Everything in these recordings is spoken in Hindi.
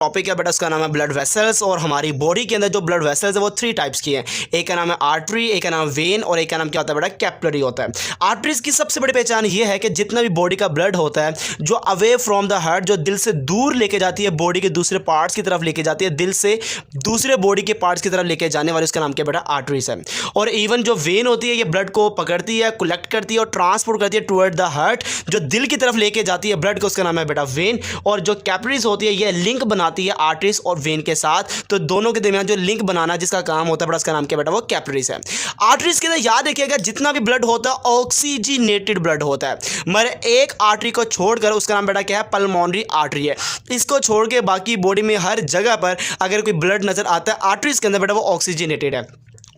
टॉपिक है बेटा, उसका नाम है ब्लड वेसल्स। और हमारी बॉडी के अंदर जो ब्लड वेसल्स है वो 3 टाइप्स की हैं। एक का नाम है आर्टरी, एक का नाम वेन और एक का नाम क्या होता है बेटा, कैपिलरी होता है। आर्टरीज की सबसे बड़ी पहचान ये है कि जितना भी बॉडी का ब्लड होता है जो अवे फ्रॉम द हार्ट, जो दिल से दूर लेके जाती है, बॉडी के दूसरे पार्ट्स की तरफ लेके जाती है, दिल से दूसरे बॉडी के पार्ट्स की तरफ लेके जाने वाले, उसका नाम क्या बेटा, आर्टरीज है। और इवन जो वेन होती है ये ब्लड को पकड़ती है, कलेक्ट करती है और ट्रांसपोर्ट करती है टुवर्ड द हार्ट, जो दिल की तरफ लेके जाती है ब्लड को, उसका नाम है बेटा वेन। और जो कैपिलरीज होती है ये लिंक बनाती है आर्टरीज और वेन के साथ, तो दोनों के दरमियान जो लिंक बनाना जिसका काम होता है बेटा, उसका नाम क्या बेटा, वो कैपिलरीज है। आर्टरीज के अंदर याद रखिएगा जितना भी ब्लड होता है ऑक्सीजनेटेड ब्लड होता है, मगर एक आर्टरी को छोड़कर उसका नाम बेटा क्या है, पल्मोनरी आर्टरी है। इसको छोड़ के बाकी बॉडी में हर जगह पर अगर कोई ब्लड नजर आता है आर्टरीज के अंदर बेटा वो ऑक्सीजनेटेड है।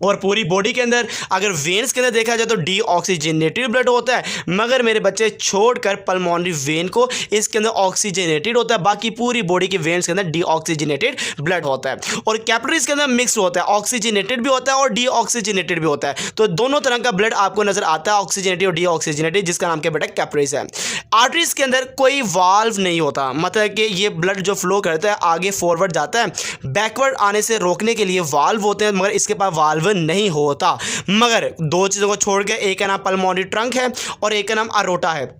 और पूरी बॉडी के अंदर अगर वेन्स के अंदर देखा जाए तो डीऑक्सीजनेटेड ब्लड होता है, मगर मेरे बच्चे छोड़कर पल्मोनरी वेन को इसके अंदर ऑक्सीजनेटेड होता है, बाकी पूरी बॉडी के वेन्स के अंदर डीऑक्सीजनेटेड ब्लड होता है। और कैपिलरीज के अंदर मिक्स होता है, ऑक्सीजनेटेड भी होता है और डीऑक्सीजनेटेड भी होता है, तो दोनों तरह का ब्लड आपको नजर आता है, ऑक्सीजनेटेड और डीऑक्सीजनेटेड, जिसका नाम क्या बेटा, कैपिलरीज है। आर्टरीज के अंदर कोई वाल्व नहीं होता, मतलब कि ये ब्लड जो फ्लो करता है आगे फॉरवर्ड जाता है, बैकवर्ड आने से रोकने के लिए वाल्व होते हैं, मगर इसके पास वाल्व नहीं होता। मगर दो चीज़ों को छोड़ के एक का नाम पल्मोनरी ट्रंक है और एक का नाम अरोटा है।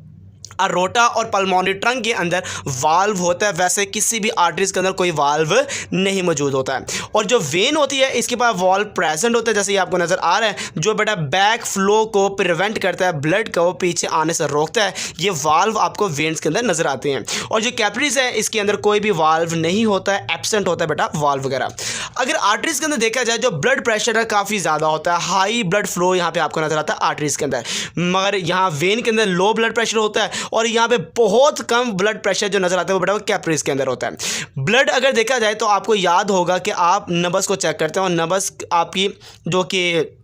अरोटा और पल्मोनरी ट्रंक के अंदर वाल्व होता है, वैसे किसी भी आर्टरीज के अंदर कोई वाल्व नहीं मौजूद होता है। और जो वेन होती है इसके पास वाल्व प्रेजेंट होता है, जैसे ये आपको नजर आ रहा है, जो बेटा बैक फ्लो को प्रिवेंट करता है, ब्लड को पीछे आने से रोकता है, ये वाल्व आपको वेन्स के अंदर नजर आते हैं। और जो कैपिलरीज है इसके अंदर कोई भी वाल्व नहीं होता है, एब्सेंट होता है बेटा वाल्व वगैरह। अगर आर्टरीज के अंदर देखा जाए जो ब्लड प्रेशर है काफ़ी ज़्यादा होता है, हाई ब्लड फ्लो यहाँ पे आपको नजर आता है आर्टरीज के अंदर, मगर यहाँ वेन के अंदर लो ब्लड प्रेशर होता है और यहाँ पे बहुत कम ब्लड प्रेशर जो नजर आता है वो बेटा कैपिलरीज के अंदर होता है। ब्लड अगर देखा जाए तो आपको याद होगा कि आप नब्ज को चेक करते हैं और नब्ज आपकी जो कि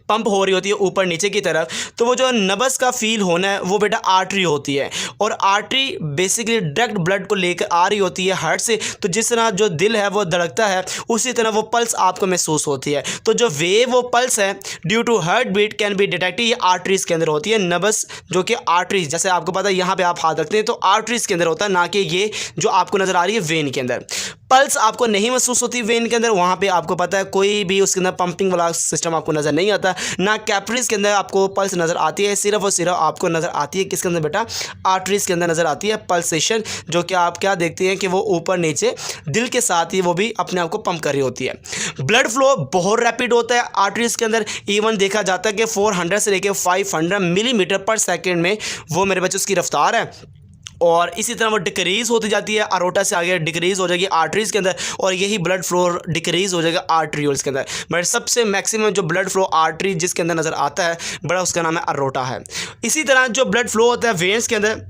पंप हो रही होती है ऊपर नीचे की तरफ, तो वो जो नब्ज का फील होना है वो बेटा आर्टरी होती है। और आर्टरी बेसिकली डायरेक्ट ब्लड को लेकर आ रही होती है हार्ट से, तो जिस तरह जो दिल है वो धड़कता है उसी तरह वो पल्स आपको महसूस होती है। तो जो वेव वो पल्स है due to heart beat can be detected, ये आर्टरीज के अंदर होती है। नब्ज जो कि आर्टरीज, जैसे आपको पता है यहाँ पे आप हाथ रखते हैं तो आर्टरीज के अंदर होता है, ना कि ये जो आपको नजर आ रही है वेन के अंदर। पल्स आपको नहीं महसूस होती वेन के अंदर, वहाँ पे आपको पता है कोई भी उसके अंदर पंपिंग वाला सिस्टम आपको नज़र नहीं आता। ना कैपिलरीज के अंदर आपको पल्स नज़र आती है, सिर्फ और सिर्फ आपको नज़र आती है किसके अंदर बेटा, आर्टरीज के अंदर नज़र आती है पल्सेशन, जो कि आप क्या देखते हैं कि वो ऊपर नीचे दिल के साथ ही वो भी अपने आप को पंप कर रही होती है। ब्लड फ्लो बहुत रैपिड होता है आर्टरीज के अंदर, इवन देखा जाता है कि 400 से लेकर 500 मिलीमीटर पर सेकेंड में वो मेरे बच्चे उसकी रफ्तार है। और इसी तरह वो डिक्रीज़ होती जाती है, अरोटा से आगे डिक्रीज़ हो जाएगी आर्टरीज़ के अंदर, और यही ब्लड फ्लो डिक्रीज़ हो जाएगा आर्टरियोल्स के अंदर। बट सबसे मैक्सिमम जो ब्लड फ्लो आर्टरी जिसके अंदर नज़र आता है बड़ा, उसका नाम है अरोटा है। इसी तरह जो ब्लड फ्लो होता है वेन्स के अंदर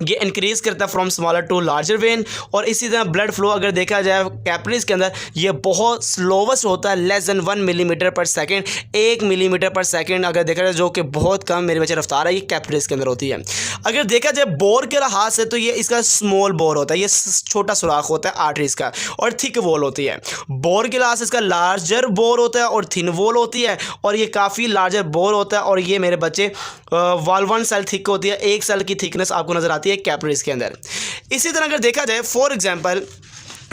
ये इंक्रीज करता है from smaller to larger vein. और इसी तरह ब्लड फ्लो अगर देखा जाए कैपिलरीज के अंदर ये बहुत स्लोवेस्ट होता है, लेस देन 1 मिलीमीटर पर सेकेंड, 1 मिलीमीटर पर सेकेंड अगर देखा जाए, जो कि बहुत कम मेरे बच्चे रफ्तार है, ये कैपिलरीज के अंदर होती है। अगर देखा जाए बोर के लिहाज से तो ये इसका स्मॉल बोर होता है, ये छोटा सुराख होता है आर्टरीज का, और थिक वॉल होती है। बोर के लिहाज से इसका लार्जर बोर होता है और थिन वॉल होती है, और ये काफ़ी लार्जर बोर होता है। और ये मेरे बच्चे वॉल्वन सेल थिक होती है, एक सेल की थिकनेस आपको नजर आती है कैपिलरीज के अंदर। इसी तरह अगर देखा जाए फॉर एग्जांपल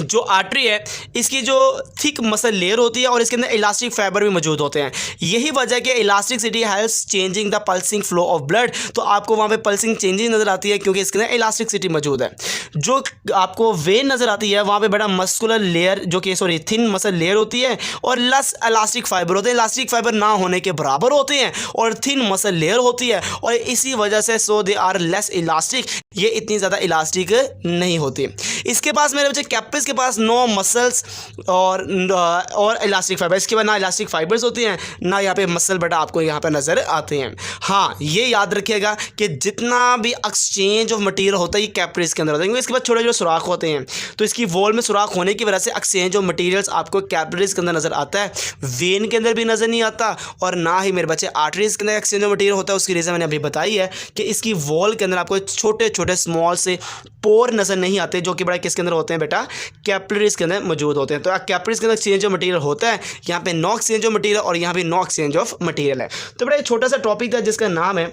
जो आर्टरी है इसकी जो थिक मसल लेयर होती है और इसके अंदर इलास्टिक फाइबर भी मौजूद होते हैं। यही वजह है कि elasticity helps changing the pulsing flow of blood, तो आपको वहाँ पे पल्सिंग चेंजिंग नज़र आती है क्योंकि इसके अंदर इलास्टिसिटी मौजूद है। जो आपको वेन नज़र आती है वहाँ पे बड़ा मस्कुलर लेयर जो कि थिन मसल लेयर होती है और लेस इलास्टिक फाइबर होते हैं, इलास्टिक फाइबर ना होने के बराबर होते हैं, और थिन मसल लेयर होती है, और इसी वजह से सो दे आर लेस इलास्टिक, ये इतनी ज़्यादा इलास्टिक नहीं होती। इसके पास मेरे बच्चे कैपिलरीज के पास नो मसल्स और इलास्टिक फाइबर, इसके बाद ना इलास्टिक फाइबर्स होती हैं ना यहाँ पे मसल बेटा आपको यहाँ पे नज़र आते हैं। हाँ, ये याद रखिएगा कि जितना भी एक्सचेंज ऑफ मटेरियल होता है ये कैपिलरीज के अंदर होता है, क्योंकि इसके बाद छोटे छोटे सुराख होते हैं, तो इसकी वॉल में सुराख होने की वजह से एक्सचेंज ऑफ मटेरियल्स आपको कैपिलरीज के अंदर नज़र आता है, वेन के अंदर भी नज़र नहीं आता, और ना ही मेरे बच्चे आर्टरीज के अंदर एक्सचेंज ऑफ मटेरियल होता है। उसकी रीज़न मैंने अभी बताई है कि इसकी वॉल के अंदर आपको छोटे छोटे स्मॉल से पोर नज़र नहीं आते, जो कि बड़ा किसके अंदर होते हैं बेटा, कैपिलरीज के अंदर मौजूद होते हैं। तो कैपिलरीज के अंदर एक्सचेंज ऑफ मटेरियल होता है, यहाँ पे नो एक्सचेंज ऑफ मटेरियल और यहाँ पे नो एक्सचेंज ऑफ मटेरियल है। तो बड़ा एक छोटा सा टॉपिक था जिसका नाम है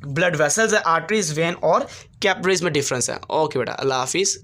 ब्लड वेसल्स है, आर्टरीज, वेन और कैपिलरीज में डिफरेंस है। ओके बेटा, अल्लाह हाफिज़।